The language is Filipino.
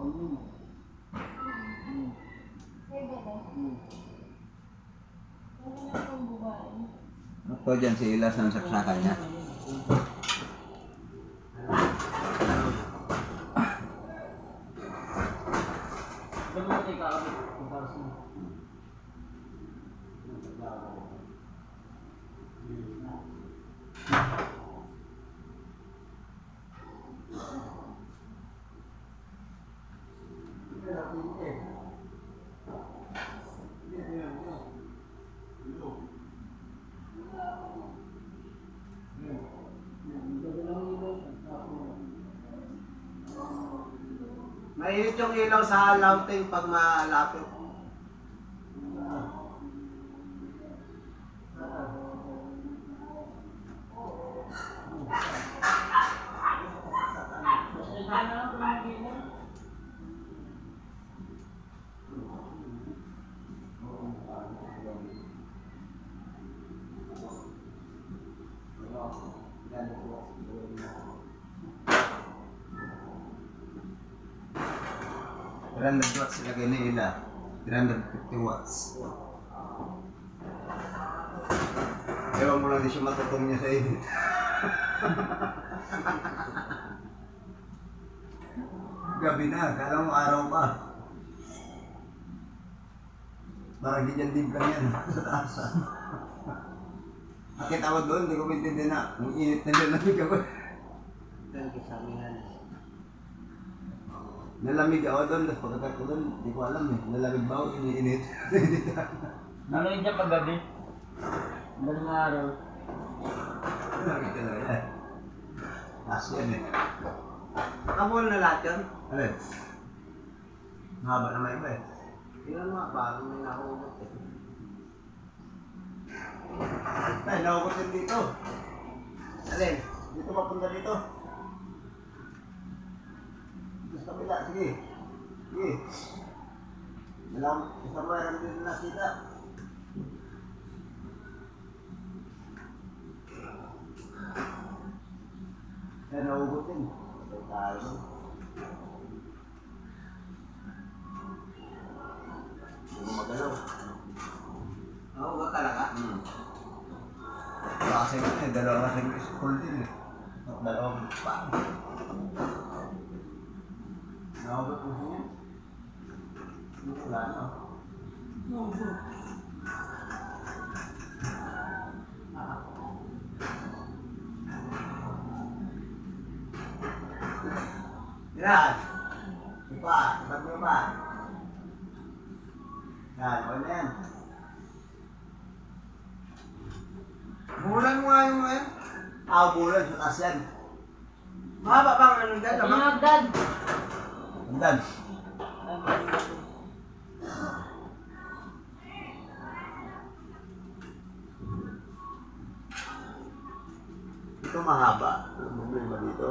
Ito dyan si Ilas ng saksakan niya. Mainit yung ilaw sa launting pag malapit. $300 ilagay na ila. 350 watts. Ewan mo lang di siya matutong niya sa init. Gabi na, kala mo araw pa. Parang ganyan lang yan sa taas. Akit ako doon, di ko maintindihan na. Ang init na nalamig ako. Nalamig ako doon, tapos pagkakat ko doon, di ko alam eh. Nalamig ba ako, iniinit. Nalamig niya paggabi. Madaling araw. Nalamig talaga yan. Taas yan eh. Nakabol na lahat yun. Alin? Mahaba naman iba eh. Yun nga, parang may nahugot eh. Ay, nahugot din dito. Alin? Dito mapunta dito. Dito sa kabila, sige. Sige. Isang mayroon din nakita. Ay, nahugot din. Patay tayo. Hindi ko magalaw. Nahugot talaga? Kasi nga, dalawang kasing school din eh. Dalawang pa. Nahugot mo siya. Wala na. Nahugot. Yan. Iba. Iba't mo ba? Yan. Wala yan. Bulan mo nga yung ngayon. Bulan sa taas yan. Mahaba pa ang ano dyan, tama? Pinagdad. Andan. Ito mahaba. Ano ba dito?